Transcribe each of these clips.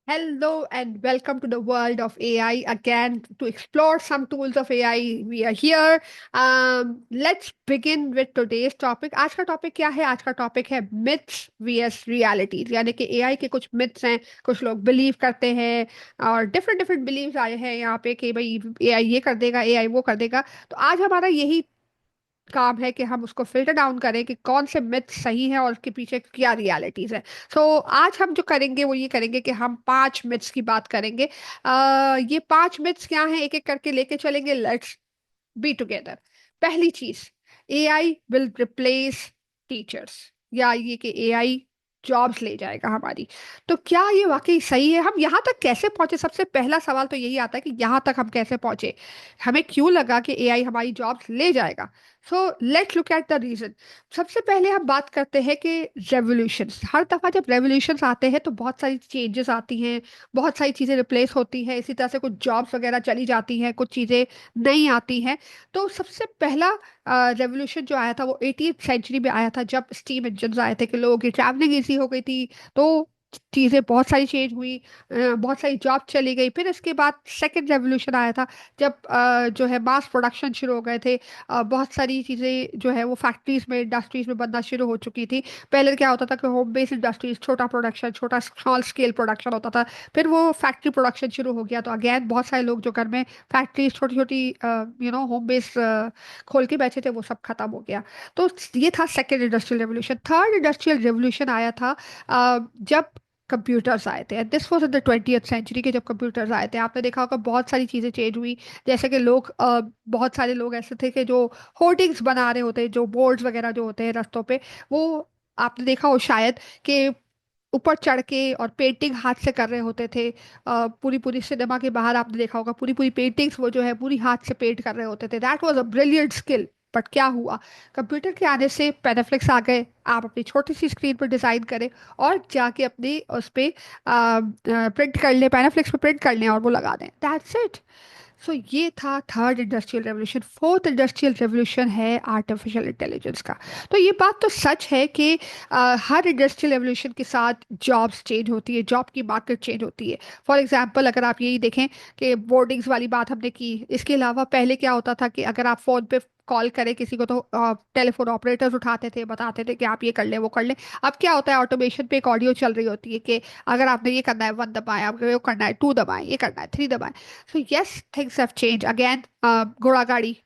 Hello and welcome to the world of AI. Again, to explore some tools of AI, we are here. Let's begin with today's topic. आज का topic क्या है? आज का topic है myths vs realities, यानी कि AI के कुछ myths हैं, कुछ लोग बिलीव करते हैं और डिफरेंट डिफरेंट बिलीव्स आए हैं यहाँ पे कि भाई AI ये कर देगा, AI वो कर देगा। तो आज हमारा यही काम है कि हम उसको फिल्टर डाउन करें कि कौन से मिथ सही है और उसके पीछे क्या रियलिटीज है। आज हम जो करेंगे वो ये करेंगे कि हम 5 मिथ्स की बात करेंगे। ये 5 मिथ्स क्या हैं, एक एक करके लेके चलेंगे। Let's be together. पहली चीज, एआई विल रिप्लेस टीचर्स, या ये कि एआई जॉब्स ले जाएगा हमारी। तो क्या ये वाकई सही है? हम यहाँ तक कैसे पहुंचे? सबसे पहला सवाल तो यही आता है कि यहाँ तक हम कैसे पहुंचे, हमें क्यों लगा कि एआई हमारी जॉब्स ले जाएगा। So let's look at the reason. सबसे पहले हम बात करते हैं कि रेवोल्यूशंस, हर दफा जब रेवोल्यूशंस आते हैं तो बहुत सारी चेंजेस आती हैं, बहुत सारी चीजें रिप्लेस होती हैं, इसी तरह से कुछ जॉब्स वगैरह चली जाती हैं, कुछ चीजें नहीं आती हैं। तो सबसे पहला रेवोल्यूशन जो आया था वो 18th सेंचुरी में आया था, जब स्टीम इंजन आए थे कि लोगों की ट्रैवलिंग इजी हो गई थी। तो चीज़ें बहुत सारी चेंज हुई, बहुत सारी जॉब चली गई। फिर इसके बाद सेकंड रेवोल्यूशन आया था, जब जो है मास प्रोडक्शन शुरू हो गए थे। बहुत सारी चीज़ें जो है वो फैक्ट्रीज में, इंडस्ट्रीज में बनना शुरू हो चुकी थी। पहले क्या होता था कि होम बेस्ड इंडस्ट्रीज, छोटा प्रोडक्शन, छोटा स्मॉल स्केल प्रोडक्शन होता था। फिर वो फैक्ट्री प्रोडक्शन शुरू हो गया, तो अगेन बहुत सारे लोग जो घर में फैक्ट्रीज छोटी छोटी होम बेस्ड खोल के बैठे थे, वो सब खत्म हो गया। तो ये था second industrial revolution. Third industrial revolution आया था जब कंप्यूटर्स आए थे। This was in the 20th century के, जब कंप्यूटर्स आए थे आपने देखा होगा बहुत सारी चीज़ें चेंज हुई। जैसे कि लोग बहुत सारे लोग ऐसे थे कि जो होर्डिंग्स बना रहे होते, जो बोर्ड्स वगैरह जो होते हैं रास्तों पे, वो आपने देखा हो शायद कि ऊपर चढ़ के और पेंटिंग हाथ से कर रहे होते थे। पूरी पूरी सिनेमा के बाहर आपने देखा होगा पूरी पूरी पेंटिंग्स वो जो है पूरी हाथ से पेंट कर रहे होते थे। That was a brilliant skill. But क्या हुआ, कंप्यूटर के आने से पेनाफ्लिक्स आ गए। आप अपनी छोटी सी स्क्रीन पर डिजाइन करें और जाके अपनी उस पे प्रिंट कर ले, पेनाफ्लिक्स पे प्रिंट कर लें और वो लगा दें। That's it. सो ये था third industrial revolution. Fourth industrial revolution है आर्टिफिशियल इंटेलिजेंस का। तो ये बात तो सच है कि हर इंडस्ट्रियल रेवोल्यूशन के साथ जॉब्स चेंज होती है, जॉब की मार्केट चेंज होती है। फॉर एग्जांपल अगर आप यही देखें कि बोर्डिंग्स वाली बात हमने की, इसके अलावा पहले क्या होता था कि अगर आप फोन पे कॉल करें किसी को तो टेलीफोन ऑपरेटर्स उठाते थे, बताते थे कि आप ये कर लें वो कर लें। अब क्या होता है, ऑटोमेशन पे एक ऑडियो चल रही होती है कि अगर आपने ये करना है 1 दबाएं, आपको ये करना है 2 दबाएं, ये करना है 3 दबाएं। So yes, things have changed again. घोड़ा गाड़ी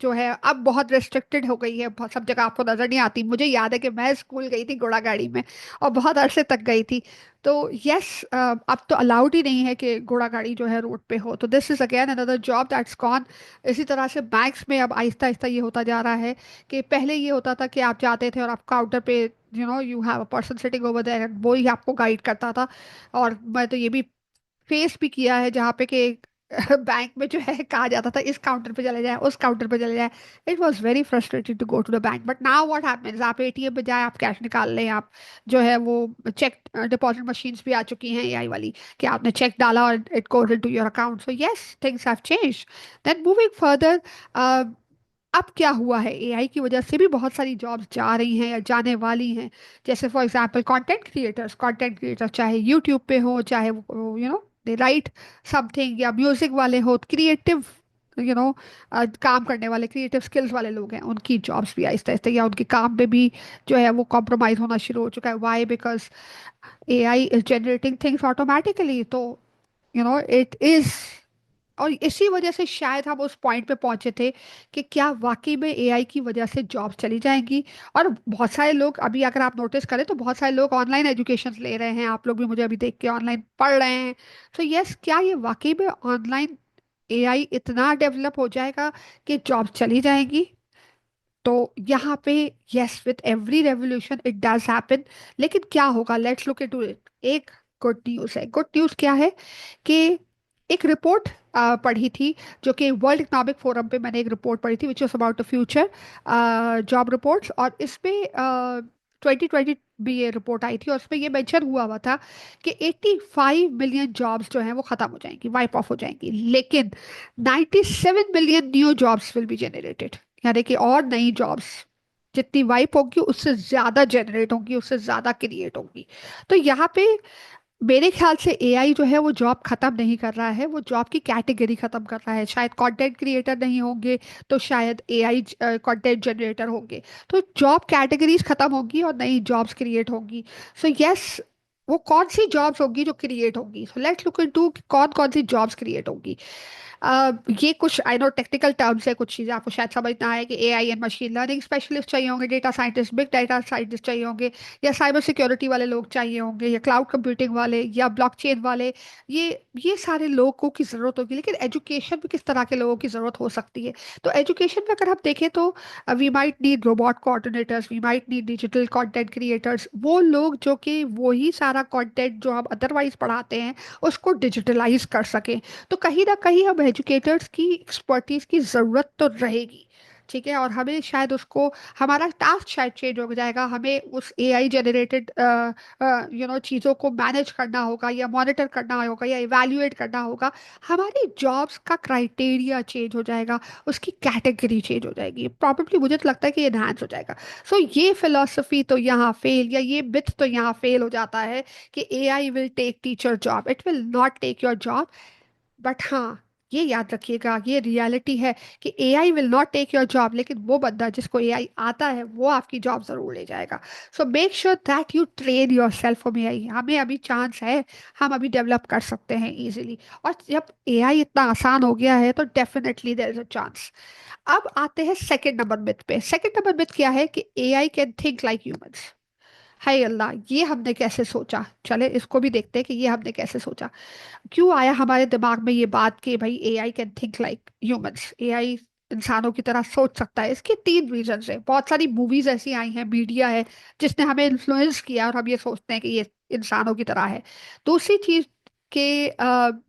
जो है अब बहुत रेस्ट्रिक्टेड हो गई है, बहुत सब जगह आपको नजर नहीं आती। मुझे याद है कि मैं स्कूल गई थी घोड़ा गाड़ी में और बहुत अरसे तक गई थी। तो यस, अब तो अलाउड ही नहीं है कि घोड़ा गाड़ी जो है रोड पे हो। तो this is again another job that's gone. इसी तरह से बैंक्स में अब आहिस्ता आहिस्ता ये होता जा रहा है कि पहले ये होता था कि आप जाते थे और आप काउंटर पे you have a person sitting over there, वो ही आपको गाइड करता था। और मैं तो ये भी फेस भी किया है जहाँ पे कि बैंक में जो है कहा जाता था इस काउंटर पे चले जाए, उस काउंटर पे चले जाए। It was very frustrated to go to the bank. But now what happens, आप एटीएम पे जाए, आप कैश निकाल लें, आप जो है वो चेक डिपॉजिट मशीन्स भी आ चुकी हैं एआई वाली, कि आपने चेक डाला और it goes into your account. So yes, things have changed. Then moving further, अब क्या हुआ है, एआई की वजह से भी बहुत सारी जॉब्स जा रही हैं या जाने वाली हैं। जैसे फॉर एग्जांपल कंटेंट क्रिएटर्स चाहे यूट्यूब पे हो, चाहे वो दे राइट समथिंग, या म्यूजिक वाले हो, क्रिएटिव यू नो काम करने वाले, क्रिएटिव स्किल्स वाले लोग हैं, उनकी जॉब्स भी आहिस्ता आहिस्ता या उनके काम में भी जो है वो कॉम्प्रोमाइज होना शुरू हो चुका है। Why? Because AI is generating things automatically. तो इट इज, और इसी वजह से शायद हम उस पॉइंट पे पहुंचे थे कि क्या वाकई में एआई की वजह से जॉब चली जाएंगी। और बहुत सारे लोग अभी अगर आप नोटिस करें तो बहुत सारे लोग ऑनलाइन एजुकेशन ले रहे हैं, आप लोग भी मुझे अभी देख के ऑनलाइन पढ़ रहे हैं। तो यस, क्या ये वाकई में ऑनलाइन एआई इतना डेवलप हो जाएगा कि जॉब चली जाएंगी? तो यहाँ पे yes, with every revolution it does happen. लेकिन क्या होगा, लेट्स लुक इनटू इट। एक गुड न्यूज़ है। गुड न्यूज़ क्या है कि एक रिपोर्ट पढ़ी थी, जो कि वर्ल्ड इकोनॉमिक फोरम पे मैंने एक रिपोर्ट पढ़ी थी, which was about the future job reports. और इसमें 2020 भी ये रिपोर्ट आई थी और उसमें ये मेंशन हुआ था कि 85 मिलियन जॉब्स जो हैं वो खत्म हो जाएंगी, वाइप ऑफ हो जाएंगी। लेकिन 97 million new jobs will be generated, यानी कि और नई जॉब्स जितनी वाइप होगी उससे ज्यादा जनरेट होंगी, उससे ज्यादा क्रिएट होंगी। तो यहाँ पे मेरे ख्याल से एआई जो है वो जॉब खत्म नहीं कर रहा है, वो जॉब की कैटेगरी खत्म कर रहा है। शायद कंटेंट क्रिएटर नहीं होंगे तो शायद एआई कंटेंट जनरेटर होंगे। तो जॉब कैटेगरीज खत्म होगी और नई जॉब्स क्रिएट होंगी। सो यस, वो कौन सी जॉब्स होंगी जो क्रिएट होंगी? सो लेट्स लुक इनटू कौन कौन सी जॉब्स क्रिएट होंगी। ये कुछ आई नो टेक्निकल टर्म्स है, कुछ चीज़ें आपको शायद समझ ना आए कि AI and machine learning specialist चाहिए होंगे, data scientist, big data scientist चाहिए होंगे, या साइबर सिक्योरिटी वाले लोग चाहिए होंगे, या क्लाउड कंप्यूटिंग वाले, या ब्लॉकचेन वाले। ये ये सारे लोगों की ज़रूरत होगी। लेकिन एजुकेशन में किस तरह के लोगों की ज़रूरत हो सकती है? तो एजुकेशन में अगर हम देखें तो we might need robot coordinators, we might need digital content creators, वो लोग जो कि वही सारा कंटेंट जो हम अदरवाइज पढ़ाते हैं उसको डिजिटलाइज कर सकें। तो कहीं ना कहीं हम एजुकेटर्स की एक्सपर्टीज की ज़रूरत तो रहेगी। ठीक है, और हमें शायद उसको, हमारा टास्क शायद चेंज हो जाएगा। हमें उस एआई जनरेटेड चीज़ों को मैनेज करना होगा, या मॉनिटर करना होगा, या इवैल्यूएट करना होगा। हमारी जॉब्स का क्राइटेरिया चेंज हो जाएगा, उसकी कैटेगरी चेंज हो जाएगी, प्रॉब्लली मुझे तो लगता है कि एनहांस हो जाएगा। सो ये फिलॉसफी तो यहाँ फेल, या ये मिथ तो यहाँ फेल हो जाता है कि AI will take teacher job. It will not take your job. But हाँ, ये याद रखिएगा, ये रियलिटी है कि AI will not take your job, लेकिन वो बंदा जिसको एआई आता है वो आपकी जॉब जरूर ले जाएगा। So make sure that you train your self from AI. हमें अभी चांस है, हम अभी डेवलप कर सकते हैं इजीली। और जब एआई इतना आसान हो गया है तो definitely there is a chance. अब आते हैं सेकंड नंबर मिथ पे। सेकंड नंबर मिथ क्या है? कि AI can think like humans. हाय अल्लाह, ये हमने कैसे सोचा? चले इसको भी देखते हैं कि ये हमने कैसे सोचा। क्यों आया हमारे दिमाग में ये बात कि भाई AI can think like humans, AI इंसानों की तरह सोच सकता है? इसके तीन रीजन है। बहुत सारी मूवीज ऐसी आई हैं, मीडिया है जिसने हमें इन्फ्लुएंस किया और हम ये सोचते हैं कि ये इंसानों की तरह है। दूसरी चीज के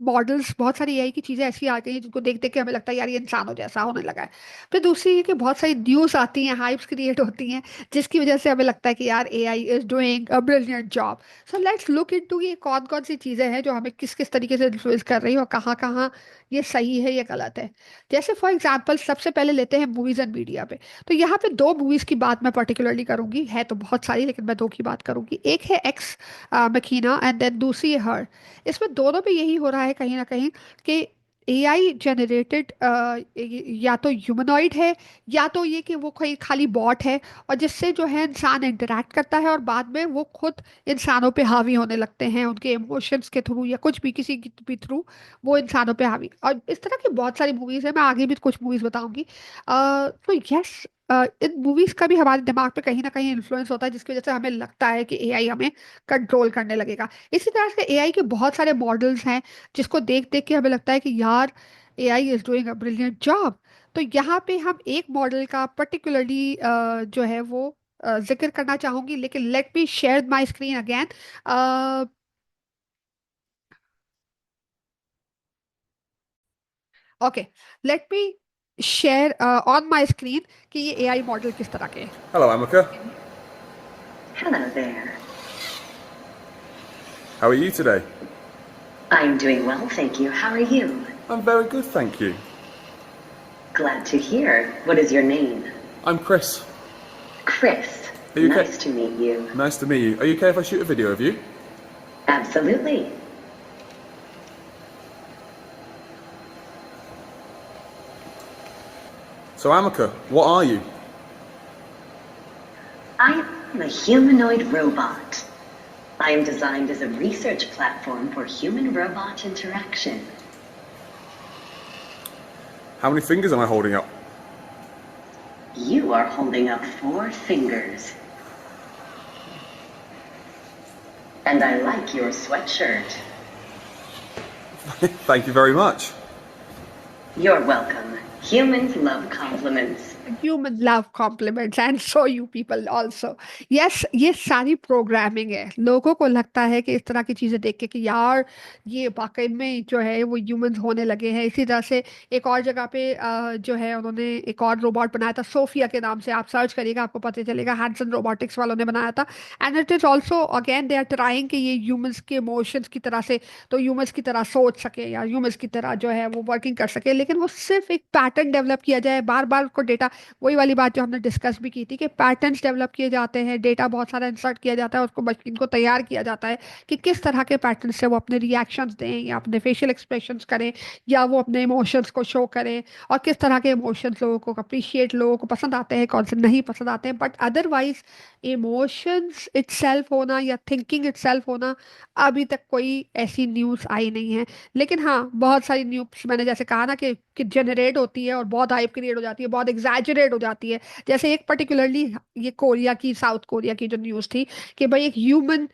मॉडल्स, बहुत सारी एआई की चीजें ऐसी आ गई हैं जिनको देख देख के हमें लगता है यार ये इंसानों जैसा होने लगा है। फिर दूसरी है कि बहुत सारी न्यूज आती हैं, हाइप्स क्रिएट होती हैं, जिसकी वजह से हमें लगता है कि यार AI is doing a brilliant job. So let's look into ये कौन कौन सी चीज़ें हैं जो हमें किस किस तरीके से इन्फ्लुएंस कर रही है, और कहाँ कहाँ ये सही है या गलत है। जैसे फॉर एग्जांपल सबसे पहले लेते हैं मूवीज एंड मीडिया पे। तो यहाँ पे दो मूवीज की बात मैं पर्टिकुलरली करूंगी, है तो बहुत सारी लेकिन मैं दो की बात करूंगी। एक है एक्स मकीना, एंड देन दूसरी है हर। इसमें दोनों पे यही हो रहा है कहीं ना कहीं कि एआई जनरेटेड या तो ह्यूमनॉइड है, या तो ये कि वो कोई खाली बॉट है, और जिससे जो है इंसान इंटरेक्ट करता है और बाद में वो खुद इंसानों पे हावी होने लगते हैं, उनके इमोशंस के थ्रू या कुछ भी किसी के भी थ्रू वो इंसानों पे हावी। और इस तरह की बहुत सारी मूवीज है, मैं आगे भी कुछ मूवीज बताऊंगी। तो यस, इन मूवीज का भी हमारे दिमाग पे कहीं ना कहीं इन्फ्लुएंस होता है, जिसकी वजह से हमें लगता है कि एआई हमें कंट्रोल करने लगेगा। इसी तरह से एआई के बहुत सारे मॉडल्स हैं जिसको देख देख के हमें लगता है कि यार AI is doing a brilliant job. तो यहाँ पे हम एक मॉडल का पर्टिकुलरली जो है वो जिक्र करना चाहूंगी, लेकिन let me share my screen again. Okay, let me share on my screen कि ये एआई मॉडल किस तरह के हैं। Hello, Amaka. Hello there. How are you today? I'm doing well, thank you. How are you? I'm very good, thank you. Glad to hear. What is your name? I'm Chris. Chris. Are you okay? Nice to meet you. Nice to meet you. Are you okay if I shoot a video of you? Absolutely. So, Amaka, what are you? I am a humanoid robot. I am designed as a research platform for human-robot interaction. How many fingers am I holding up? You are holding up 4 fingers. And I like your sweatshirt. Thank you very much. You're welcome. Humans love compliments. Human love compliments and so you people also. Yes, ये सारी programming है। लोगों को लगता है कि इस तरह की चीजें देख के कि यार ये वाकई में जो है वो ह्यूमंस होने लगे हैं। इसी तरह से एक और जगह पे जो है उन्होंने एक और रोबोट बनाया था सोफिया के नाम से, आप सर्च करिएगा आपको पता चलेगा, हैंसन रोबोटिक्स वालों ने बनाया था। And it is also again they are trying कि ये ह्यूमंस के इमोशंस की तरह से, तो ह्यूमंस की तरह सोच सके या ह्यूमंस की तरह जो है वो वर्किंग कर सके। लेकिन वो सिर्फ एक पैटर्न डेवलप किया जाए, बार बार उसको डेटा वही वाली बात जो हमने डिस्कस भी की थी कि पैटर्न्स डेवलप किए जाते हैं, डेटा बहुत सारा इंसर्ट किया जाता है, उसको मशीन को तैयार किया जाता है कि किस तरह के पैटर्न से वो अपने रिएक्शंस दें या अपने फेशियल एक्सप्रेशंस करें या वो अपने इमोशंस को शो करें, और किस तरह के इमोशंस लोगों को अप्रिशिएट, लोगों को पसंद आते हैं, कौन से नहीं पसंद आते हैं। बट अदरवाइज इमोशंस इटसेल्फ होना या थिंकिंग इटसेल्फ होना, अभी तक कोई ऐसी न्यूज़ आई नहीं है। लेकिन हाँ, बहुत सारी न्यूज़ मैंने जैसे कहा ना कि जनरेट होती है और बहुत हाइप क्रिएट हो जाती है, बहुत एग्जैजरेट हो जाती है। जैसे एक पर्टिकुलरली ये कोरिया की, साउथ कोरिया की जो न्यूज़ थी कि भाई एक ह्यूमन,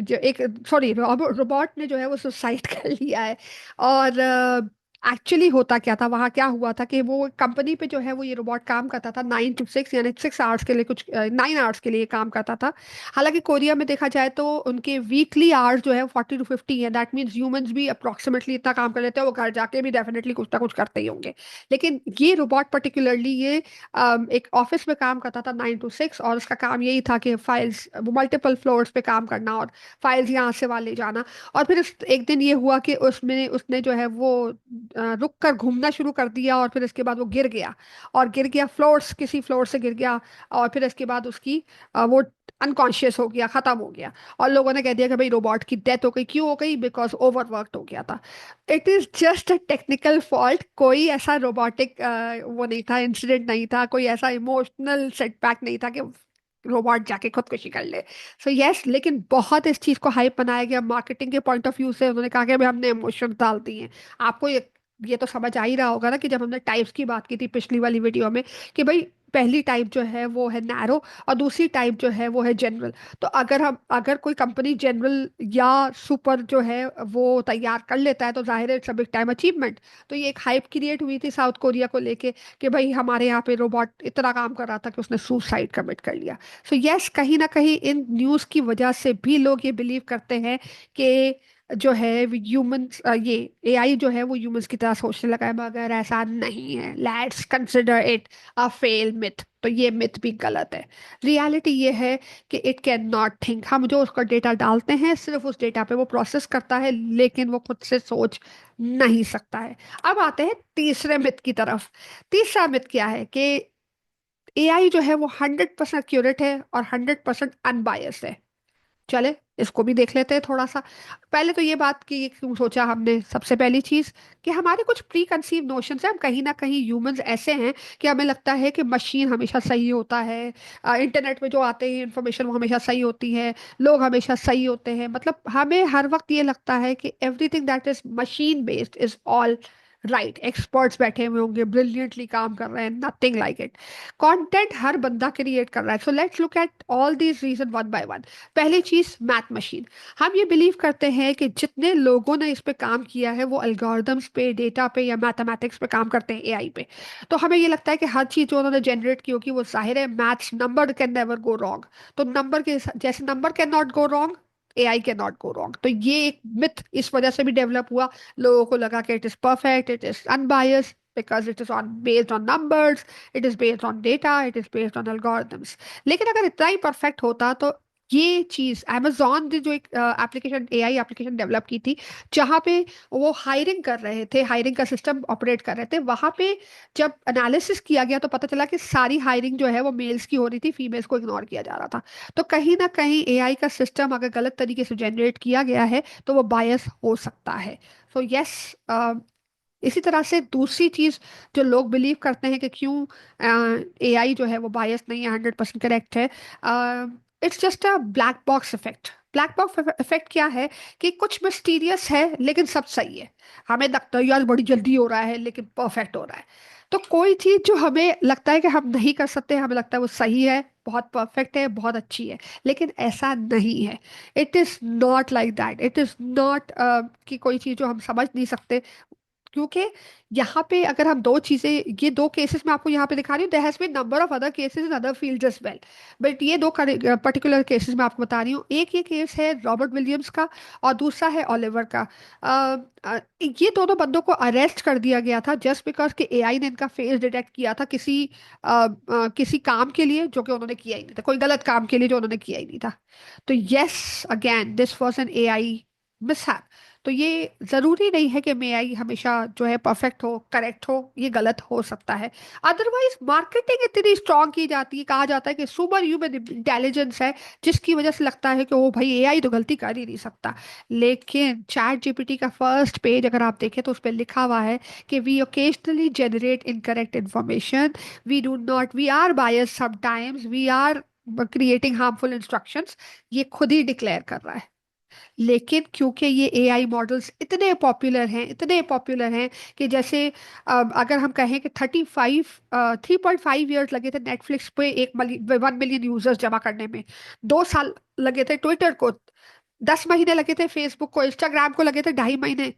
जो एक, सॉरी, रोबोट ने जो है वो सुसाइड कर लिया है। और एक्चुअली होता क्या था, वहाँ क्या हुआ था कि वो कंपनी पे जो है वो ये रोबोट काम करता था 9 to 6, यानी 6 आवर्स के लिए, कुछ 9 आवर्स के लिए काम करता था। हालांकि कोरिया में देखा जाए तो उनके वीकली आवर्स जो है 40 to 50 है। दैट मीन्स ह्यूमंस भी अप्रोक्सीमेटली इतना काम कर लेते हैं, वो घर जाके भी डेफिनेटली कुछ ना कुछ करते ही होंगे। लेकिन ये रोबोट पर्टिकुलरली ये एक ऑफिस में काम करता था 9 to 6, और उसका काम यही था कि फाइल्स, मल्टीपल फ्लोर्स पे काम करना और फाइल्स यहाँ से वहाँ ले जाना। और फिर एक दिन ये हुआ कि उसमें उसने जो है वो रुक कर घूमना शुरू कर दिया, और फिर इसके बाद वो गिर गया, और गिर गया फ्लोर्स, किसी फ्लोर से गिर गया। और फिर इसके बाद उसकी वो अनकॉन्शियस हो गया, खत्म हो गया। और लोगों ने कह दिया कि भाई रोबोट की डेथ हो गई। क्यों हो गई? बिकॉज ओवरवर्कड हो गया था। It is just a technical fault, कोई ऐसा रोबोटिक वो नहीं था, इंसिडेंट नहीं था, कोई ऐसा इमोशनल सेटबैक नहीं था कि रोबोट जाके खुदकुशी कर ले। सो यस, लेकिन बहुत इस चीज को हाइप बनाया गया मार्केटिंग के पॉइंट ऑफ व्यू से। उन्होंने कहा कि भाई हमने इमोशन डाल दिए हैं। आपको ये तो समझ आ ही रहा होगा ना कि जब हमने टाइप्स की बात की थी पिछली वाली वीडियो में, कि भाई पहली टाइप जो है वो है नैरो, और दूसरी टाइप जो है वो है जनरल। तो अगर कोई कंपनी जनरल या सुपर जो है वो तैयार कर लेता है, तो जाहिर है it's a big time achievement. तो ये एक हाइप क्रिएट हुई थी साउथ कोरिया को लेके कि भाई हमारे यहाँ पे रोबोट इतना काम कर रहा था कि उसने सुसाइड कमिट कर लिया। सो यस, कहीं ना कहीं इन न्यूज़ की वजह से भी लोग ये बिलीव करते हैं कि जो है ह्यूमंस, ये एआई जो है वो ह्यूमंस की तरह सोचने लगा है। मगर ऐसा नहीं है। Let's consider it a fail myth. तो ये मिथ भी गलत है। रियलिटी ये है कि इट कैन नॉट थिंक। हम जो उसका डेटा डालते हैं, सिर्फ उस डेटा पे वो प्रोसेस करता है, लेकिन वो खुद से सोच नहीं सकता है। अब आते हैं तीसरे मिथ की तरफ। तीसरा मिथ क्या है कि एआई जो है वो 100% एक्यूरेट है और 100% अनबायस्ड है। चले, इसको भी देख लेते हैं थोड़ा सा। पहले तो ये बात कि ये क्यों सोचा हमने, सबसे पहली चीज कि हमारे कुछ प्री कंसीव नोशंस हैं। हम कहीं ना कहीं ह्यूमंस ऐसे हैं कि हमें लगता है कि मशीन हमेशा सही होता है, इंटरनेट में जो आते हैं इंफॉर्मेशन वो हमेशा सही होती है, लोग हमेशा सही होते हैं। मतलब हमें हर वक्त ये लगता है कि everything that is machine based is all right. Experts बैठे हुए होंगे, ब्रिलियंटली काम कर रहे हैं, नथिंग लाइक इट। कंटेंट हर बंदा क्रिएट कर रहा है। So let's look at all these reason one by one. पहली चीज, मैथ मशीन। हम ये बिलीव करते हैं कि जितने लोगों ने इस पे काम किया है वो एल्गोरिदम्स पे, डेटा पे या मैथमेटिक्स पे काम करते हैं, एआई पे। तो हमें ये लगता है कि हर चीज जो उन्होंने जनरेट की होगी वो जाहिर है maths, number can never go wrong. तो नंबर के जैसे number can not go wrong, AI can not go wrong. तो ये एक मिथ इस वजह से भी डेवलप हुआ। लोगों को लगा कि it is perfect, it is unbiased, because it is on based on numbers, it is based on data, it is based on algorithms। लेकिन अगर इतना ही परफेक्ट होता तो ये चीज amazon ने जो एक एप्लीकेशन, एआई एप्लीकेशन डेवलप की थी, जहाँ पे वो हायरिंग कर रहे थे, हायरिंग का सिस्टम ऑपरेट कर रहे थे, वहां पे जब एनालिसिस किया गया तो पता चला कि सारी हायरिंग जो है वो मेल्स की हो रही थी, फीमेल्स को इग्नोर किया जा रहा था। तो कहीं ना कहीं एआई का सिस्टम अगर गलत तरीके से जनरेट किया गया है तो वो बायस हो सकता है। सो यस, इसी तरह से दूसरी चीज जो लोग बिलीव करते हैं कि क्यों एआई जो है वो बायस नहीं है, 100% करेक्ट है, it's just a black box effect. Black box effect क्या है कि कुछ मिस्टीरियस है लेकिन सब सही है। हमें लगता है यार बड़ी जल्दी हो रहा है लेकिन परफेक्ट हो रहा है। तो कोई चीज जो हमें लगता है कि हम नहीं कर सकते, हमें लगता है वो सही है, बहुत परफेक्ट है, बहुत अच्छी है, लेकिन ऐसा नहीं है। It is not like that. It is not कि कोई चीज जो हम समझ नहीं सकते। क्योंकि यहाँ पे अगर हम दो चीजें, ये दो केसेस मैं आपको यहाँ पे दिखा रही हूँ, there has been number of other cases in other fields as well, but ये दो पर्टिकुलर केसेस मैं आपको बता रही हूँ। एक ये केस है रॉबर्ट विलियम्स का, और दूसरा है ओलिवर का। ये दोनों बंदों को अरेस्ट कर दिया गया था जस्ट बिकॉज कि एआई ने इनका फेस डिटेक्ट किया था किसी काम के लिए जो कि उन्होंने किया ही नहीं था, कोई गलत काम के लिए जो उन्होंने किया ही नहीं था। तो yes, again this was an AI mishap. तो ये ज़रूरी नहीं है कि एआई हमेशा जो है परफेक्ट हो, करेक्ट हो, ये गलत हो सकता है। अदरवाइज मार्केटिंग इतनी स्ट्रांग की जाती है, कहा जाता है कि सुपर ह्यूमन इंटेलिजेंस है, जिसकी वजह से लगता है कि ओ भाई एआई तो गलती कर ही नहीं सकता। लेकिन चैट जीपीटी का फर्स्ट पेज अगर आप देखें तो उस पर लिखा हुआ है कि we occasionally generate incorrect information, we do not, we are bias sometimes, we are creating harmful instructions. ये खुद ही डिक्लेयर कर रहा है। लेकिन क्योंकि ये एआई मॉडल्स इतने पॉपुलर हैं, इतने पॉपुलर हैं कि जैसे अगर हम कहें कि 3.5 ईयर्स लगे थे नेटफ्लिक्स पे 1 मिलियन यूजर्स जमा करने में, 2 साल लगे थे ट्विटर को, 10 महीने लगे थे फेसबुक को, इंस्टाग्राम को लगे थे 2.5 महीने,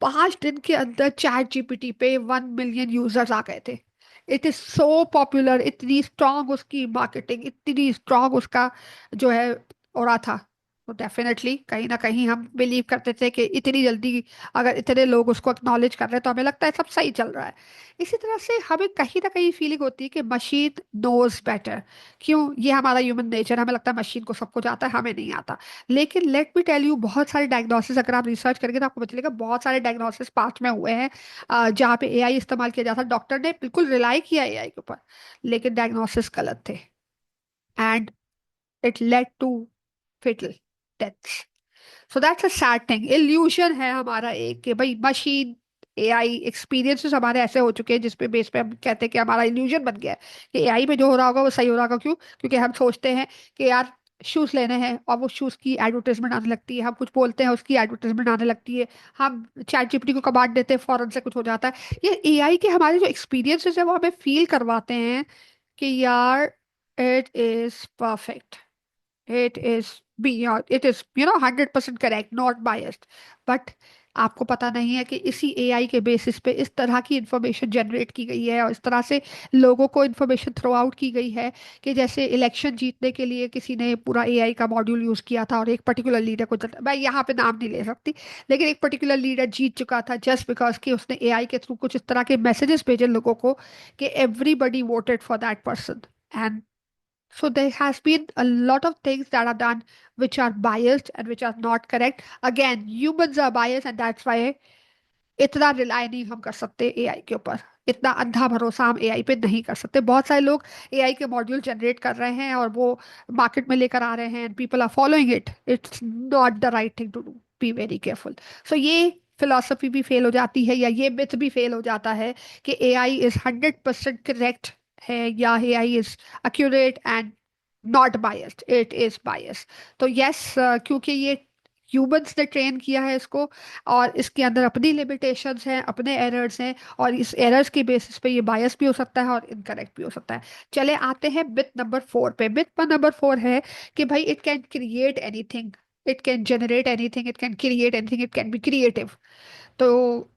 5 दिन के अंदर चैट जीपीटी पे 1 मिलियन यूजर्स आ गए थे। इट इज सो पॉपुलर, इतनी स्ट्रांग उसकी मार्केटिंग, इतनी स्ट्रांग उसका जो है हो रहा था। तो डेफिनेटली कहीं ना कहीं हम बिलीव करते थे कि इतनी जल्दी अगर इतने लोग उसको एक्नॉलेज कर रहे हैं तो हमें लगता है सब सही चल रहा है। इसी तरह से हमें कहीं ना कहीं फीलिंग होती है कि मशीन नोज बेटर। क्यों? ये हमारा ह्यूमन नेचर, हमें लगता है मशीन को सब कुछ आता है, हमें नहीं आता। लेकिन लेट मी टेल यू, बहुत सारे डायग्नोसिस अगर आप रिसर्च करेंगे तो आपको पता चलेगा बहुत सारे डायग्नोसिस पास्ट में हुए हैं जहाँ पे एआई इस्तेमाल किया जाता है। डॉक्टर ने बिल्कुल रिलाई किया एआई के ऊपर, लेकिन डायग्नोसिस गलत थे, and it led to fatal deaths. So that's a sad thing. Illusion है हमारा एक कि भाई मशीन एआई एक्सपीरियंसेस हमारे ऐसे हो चुके हैं जिसपे बेस पे हम कहते हैं कि हमारा इल्यूजन बन गया है कि एआई में जो हो रहा होगा वो सही हो रहा होगा। क्यों? क्योंकि हम सोचते हैं कि यार शूज लेने हैं और वो शूज की एडवर्टाइजमेंट आने लगती है, हम कुछ बोलते हैं उसकी एडवर्टाइजमेंट आने लगती है, हम चैट जीपीटी को कमांड देते हैं, फौरन से कुछ हो जाता है। ये एआई के हमारे जो एक्सपीरियंसेस है वो हमें फील करवाते हैं कि यार it is perfect, it is beyond, it is 100% correct, not biased. But आपको पता नहीं है कि इसी एआई के बेसिस पे इस तरह की इंफॉर्मेशन जनरेट की गई है और इस तरह से लोगों को इंफॉर्मेशन थ्रो आउट की गई है कि जैसे इलेक्शन जीतने के लिए किसी ने पूरा एआई का मॉड्यूल यूज किया था और एक पर्टिकुलर लीडर को मैं यहाँ पे नाम नहीं ले सकती, लेकिन एक पर्टिकुलर लीडर जीत चुका था जस्ट बिकॉज कि उसने एआई के थ्रू कुछ इस तरह के मैसेजेस भेजे लोगों को कि everybody voted for that person. And so there has been a lot of things that are done which are biased and which are not correct. Again, humans are biased and that's why इतना rely नहीं हम कर सकते AI के ऊपर, इतना अंधा भरोसा हम एआई पे नहीं कर सकते। बहुत सारे लोग एआई के मॉड्यूल जनरेट कर रहे हैं और वो मार्केट में लेकर आ रहे हैं and people are following it. It's not the right thing to do, be very careful. So ये फिलोसफी भी फेल हो जाती है या ये मिथ भी फेल हो जाता है कि एआई इज 100% करेक्ट है या AI is accurate and not biased, it is biased. तो यस, क्योंकि ये ह्यूमंस ने ट्रेन किया है इसको और इसके अंदर अपनी लिमिटेशंस हैं, अपने एरर्स हैं, और इस एरर्स के बेसिस पे ये बायस भी हो सकता है और इनकरेक्ट भी हो सकता है। चले आते हैं बिट नंबर 4 पे। बिट नंबर 4 है कि भाई it can create anything, it can generate anything, it can create anything, it can be creative. तो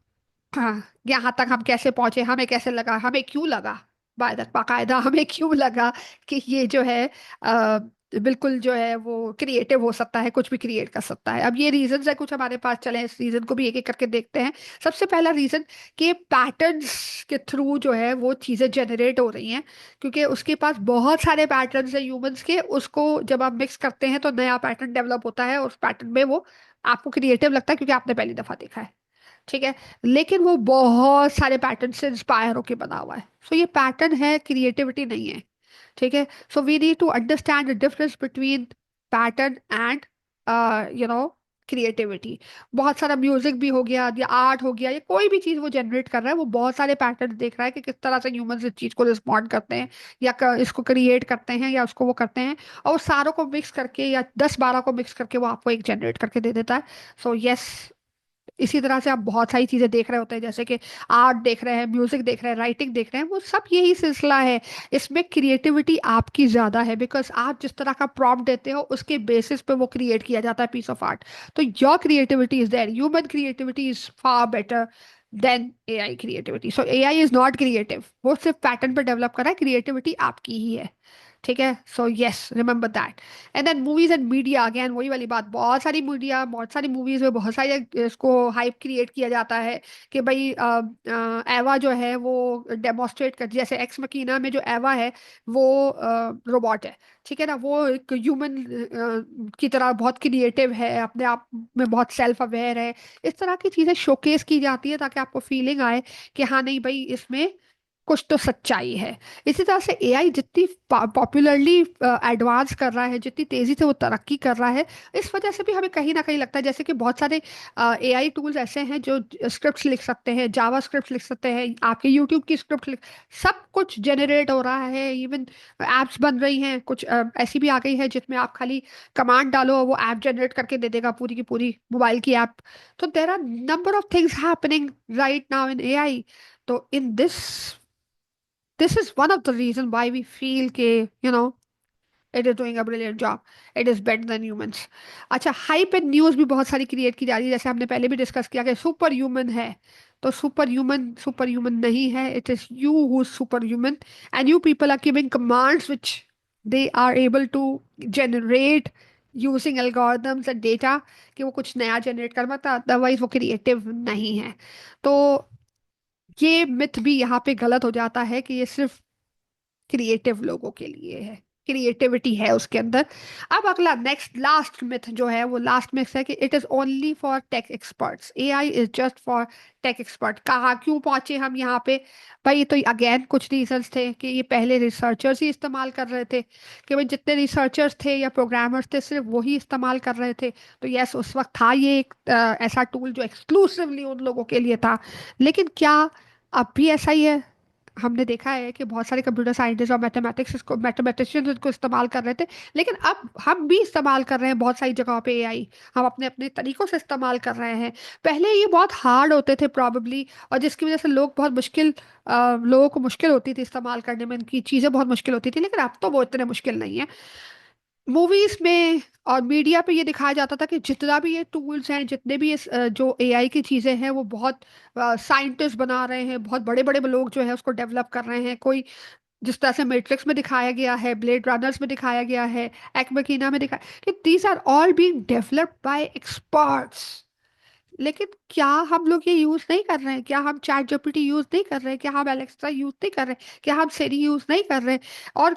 हाँ, यहाँ तक हम कैसे पहुंचे, हमें कैसे लगा, हमें क्यों लगा, बाकायदा हमें क्यों लगा कि ये जो है बिल्कुल जो है वो क्रिएटिव हो सकता है, कुछ भी क्रिएट कर सकता है। अब ये रीजंस है कुछ हमारे पास, चले इस रीजन को भी एक एक करके देखते हैं। सबसे पहला रीजन कि पैटर्न्स के थ्रू जो है वो चीज़ें जनरेट हो रही हैं, क्योंकि उसके पास बहुत सारे पैटर्न्स हैं ह्यूमंस के, उसको जब आप मिक्स करते हैं तो नया पैटर्न डेवलप होता है और उस पैटर्न में वो आपको क्रिएटिव लगता है क्योंकि आपने पहली दफा देखा है। ठीक है, लेकिन वो बहुत सारे पैटर्न से इंस्पायर होके बना हुआ है। सो ये पैटर्न है, क्रिएटिविटी नहीं है। ठीक है, so we need to understand the difference between pattern and creativity. बहुत सारा म्यूजिक भी हो गया या आर्ट हो गया या कोई भी चीज वो जनरेट कर रहा है, वो बहुत सारे पैटर्न देख रहा है कि किस तरह से ह्यूमंस इस चीज को रिस्पॉन्ड करते हैं या इसको क्रिएट करते हैं या उसको वो करते हैं, और वो सारों को मिक्स करके या 10-12 को मिक्स करके वो आपको एक जनरेट करके दे देता है। सो यस, इसी तरह से आप बहुत सारी चीजें देख रहे होते हैं, जैसे कि आर्ट देख रहे हैं, म्यूजिक देख रहे हैं, राइटिंग देख रहे हैं, वो सब यही सिलसिला है। इसमें क्रिएटिविटी आपकी ज्यादा है बिकॉज आप जिस तरह का प्रॉम्प्ट देते हो उसके बेसिस पे वो क्रिएट किया जाता है पीस ऑफ आर्ट। तो your creativity is there, human creativity is far better than AI creativity. So AI is not creative, वो सिर्फ पैटर्न पे डेवलप कर रहा है, क्रिएटिविटी आपकी ही है। ठीक है, so yes remember that. And then movies and media, again वही वाली बात, बहुत सारी मीडिया, बहुत सारी मूवीज में बहुत सारी इसको हाइप क्रिएट किया जाता है कि भाई एवा जो है वो डेमोस्ट्रेट कर, जैसे एक्स मकीना में जो एवा है वो रोबोट है, ठीक है ना, वो एक ह्यूमन की तरह बहुत क्रिएटिव है, अपने आप में बहुत सेल्फ अवेयर है। इस तरह की चीजें शोकेस की जाती है ताकि आपको फीलिंग आए कि हाँ नहीं भाई इसमें कुछ तो सच्चाई है। इसी तरह से एआई जितनी पॉपुलरली एडवांस कर रहा है, जितनी तेजी से वो तरक्की कर रहा है, इस वजह से भी हमें कहीं ना कहीं लगता है जैसे कि बहुत सारे एआई टूल्स ऐसे हैं जो स्क्रिप्ट्स लिख सकते हैं, जावा स्क्रिप्ट लिख सकते हैं, आपके यूट्यूब की स्क्रिप्ट लिख, सब कुछ जनरेट हो रहा है। इवन एप्स बन रही हैं कुछ ऐसी भी आ गई है जिसमें आप खाली कमांड डालो वो ऐप जनरेट करके दे देगा, पूरी की पूरी मोबाइल की ऐप। तो there are number of things happening right now in AI. तो in this is one of the reason why we feel ke, it is doing a brilliant job, it is better than humans। अच्छा, hype and news भी बहुत सारी create की जा रही है, जैसे हमने पहले भी डिस्कस किया कि सुपर ह्यूमन है। तो सुपर ह्यूमन नहीं है, it is you who super human, and you people are giving commands which they are able to generate using algorithms and data, कि वो कुछ नया जनरेट कर पाता, अदरवाइज वो क्रिएटिव नहीं है। तो ये मिथ भी यहाँ पे गलत हो जाता है कि ये सिर्फ क्रिएटिव लोगों के लिए है, क्रिएटिविटी है उसके अंदर। अब अगला नेक्स्ट लास्ट मिथ जो है, वो लास्ट मिथ है कि it is only for tech experts, AI is just for tech expert. कहाँ क्यों पहुंचे हम यहाँ पे? भाई तो अगेन कुछ रीजंस थे कि ये पहले रिसर्चर्स ही इस्तेमाल कर रहे थे, कि भाई जितने रिसर्चर्स थे या प्रोग्रामर्स थे सिर्फ वही इस्तेमाल कर रहे थे। तो यस, उस वक्त था ये एक ऐसा टूल जो एक्सक्लूसिवली उन लोगों के लिए था। लेकिन क्या अब भी ऐसा ही है? हमने देखा है कि बहुत सारे कंप्यूटर साइंटिस्ट और मैथमेटिक्स इसको मैथमेटिशियंस इसको इस्तेमाल कर रहे थे, लेकिन अब हम भी इस्तेमाल कर रहे हैं बहुत सारी जगहों पे एआई। हम अपने अपने तरीकों से इस्तेमाल कर रहे हैं। पहले ये बहुत हार्ड होते थे प्रॉब्ली, और जिसकी वजह से लोग बहुत मुश्किल लोगों को मुश्किल होती थी इस्तेमाल करने में, इनकी चीज़ें बहुत मुश्किल होती थी, लेकिन अब तो वो इतने मुश्किल नहीं है। मूवीज में और मीडिया पे ये दिखाया जाता था कि जितना भी ये टूल्स हैं, जितने भी ये जो एआई की चीज़ें हैं, वो बहुत साइंटिस्ट बना रहे हैं, बहुत बड़े बड़े लोग जो है उसको डेवलप कर रहे हैं। कोई जिस तरह से मैट्रिक्स में दिखाया गया है, ब्लेड रनर्स में दिखाया गया है, एक्मेकीना में दिखाया कि these are all being developed by experts. लेकिन क्या हम लोग ये यूज नहीं कर रहे हैं? क्या हम चैट जीपीटी यूज नहीं कर रहे हैं? क्या हम एलेक्सा यूज नहीं कर रहे हैं? क्या हम सिरी यूज नहीं कर रहे हैं? और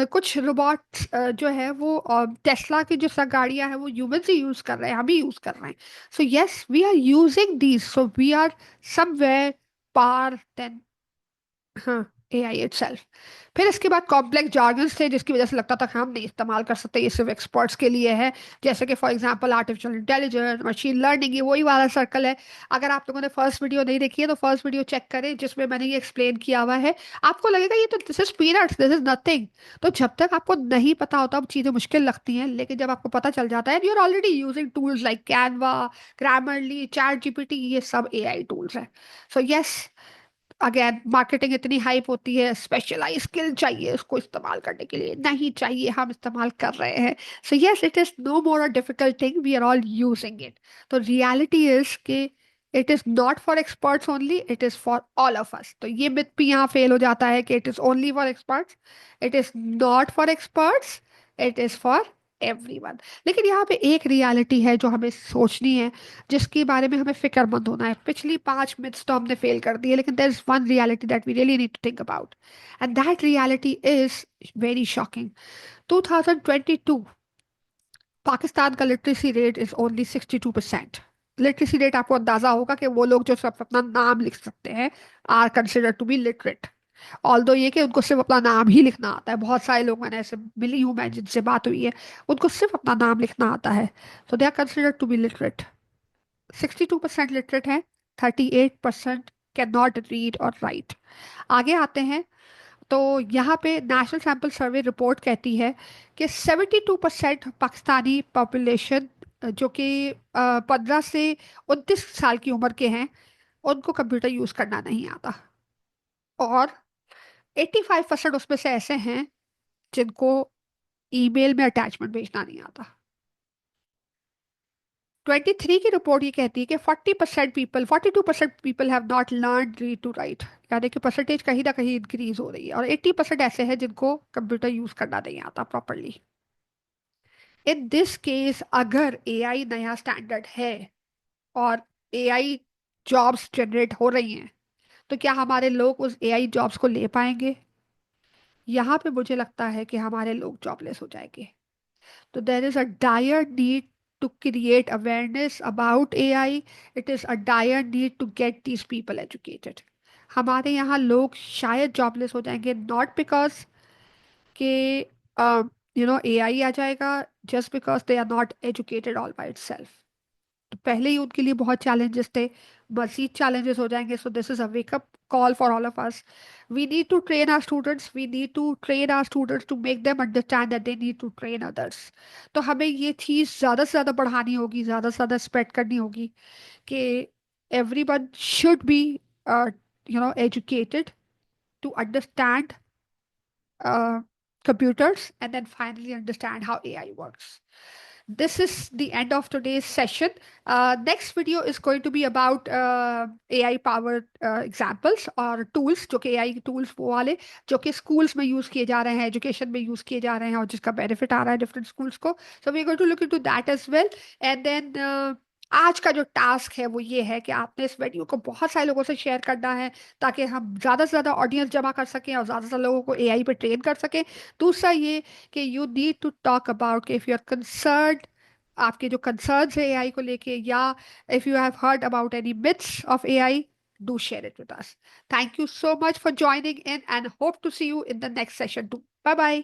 कुछ रोबोट्स जो है वो टेस्ला की जो सब गाड़ियां हैं वो ह्यूमन ही यूज कर रहे हैं, हम ही यूज कर रहे हैं। So yes, we are using these, so we are somewhere पार देन, हाँ, एआई इटसेल्फ। फिर इसके बाद कॉम्प्लेक्स जार्गन्स थे जिसकी वजह से लगता था कि हम नहीं इस्तेमाल कर सकते, ये सिर्फ एक्सपर्ट्स के लिए है। जैसे कि for example artificial intelligence, machine learning, ये वही वाला सर्कल है। अगर आप लोगों ने फर्स्ट वीडियो नहीं देखी है तो फर्स्ट वीडियो चेक करें जिसमें मैंने ये एक्सप्लेन किया हुआ है। आपको लगेगा ये तो this is peanuts, this is nothing. तो जब तक आपको नहीं पता होता अब चीज़ें मुश्किल लगती हैं, लेकिन जब आपको पता चल जाता है, you are already using tools like Canva, Grammarly, Chat GPT, ये सब एआई टूल्स हैं। सो यस, अगेन मार्केटिंग इतनी हाइप होती है, स्पेशलाइज स्किल चाहिए उसको इस्तेमाल करने के लिए, नहीं चाहिए, हम इस्तेमाल कर रहे हैं। So yes, it is no more a difficult thing, we are all using it. तो रियलिटी इज कि it is not for experts only, it is for all of us. तो ये मिथ भी यहाँ फेल हो जाता है कि it is only for experts. It is not for experts, it is for everyone. लेकिन यहाँ पे एक रियलिटी है जो हमें सोचनी है, जिसके बारे में हमें फिक्रमंद होना है। पिछली 5 मिथ्स तो हमने फेल कर दिए, लेकिन there is one reality that we really need to think about, and that reality is very shocking. 2022 Pakistan का literacy rate is only 62%। Literacy rate, आपको अंदाजा होगा कि वो लोग जो सब अपना नाम लिख सकते हैं are consider to be literate. Although ये कि उनको सिर्फ अपना नाम ही लिखना आता है, बहुत सारे लोग मैंने ऐसे मिली हूँ, मैं जिनसे बात हुई है, उनको सिर्फ अपना नाम लिखना आता है। तो they are consider to be literate. 62% literate है, 38% कैन नॉट रीड और राइट। आगे आते हैं तो यहाँ पे नेशनल सैंपल सर्वे रिपोर्ट कहती है कि 72% पाकिस्तानी पॉपुलेशन जो कि 15 से 29 साल की उम्र के हैं, उनको कंप्यूटर यूज करना नहीं आता। और 85% उसमें से ऐसे हैं जिनको ईमेल में अटैचमेंट भेजना नहीं आता। 23 की रिपोर्ट ये कहती है कि 40% people 42% people have not learn read to write, यानी कि परसेंटेज कहीं ना कहीं इंक्रीज हो रही है, और 80% ऐसे हैं जिनको कंप्यूटर यूज करना नहीं आता प्रॉपरली। इन दिस केस अगर एआई नया स्टैंडर्ड है और एआई जॉब्स जनरेट हो रही हैं, तो क्या हमारे लोग उस एआई जॉब्स को ले पाएंगे? यहाँ पे मुझे लगता है कि हमारे लोग जॉबलेस हो जाएंगे। तो there is a dire need to create awareness about AI. It is a dire need to get these people educated. हमारे यहाँ लोग शायद जॉबलेस हो जाएंगे, नॉट बिकॉज के AI आ जाएगा, just because they are not educated all by itself. तो पहले ही उनके लिए बहुत चैलेंजेस थे, मजीद चैलेंजेस हो जाएंगे। So this is a wake up call for all of us. We need to train our students, we need to train our students to make them understand that they need to train others. तो हमें ये चीज़ ज़्यादा से ज़्यादा बढ़ानी होगी, ज़्यादा से ज़्यादा स्प्रेड करनी होगी कि everyone should be educated to understand uh, computers and then finally understand how AI works. This is the end of today's session. Next video is going to be about AI powered examples और tools, जो कि AI tools वो वाले जो कि schools में use किए जा रहे हैं, education में use किए जा रहे हैं और जिसका benefit आ रहा है different schools को. So we are going to look into that as well. And then आज का जो टास्क है वो ये है कि आपने इस वीडियो को बहुत सारे लोगों से शेयर करना है, ताकि हम ज़्यादा से ज़्यादा ऑडियंस जमा कर सकें और ज़्यादा से ज़्यादा लोगों को एआई पे ट्रेन कर सकें। दूसरा ये कि you need to talk about कि इफ़ यू आर कंसर्न, आपके जो कंसर्न्स है एआई को लेके, या if you have heard about any myths of AI, do share it with us. Thank you so much for joining in and hope to see you in the next session too. Bye bye.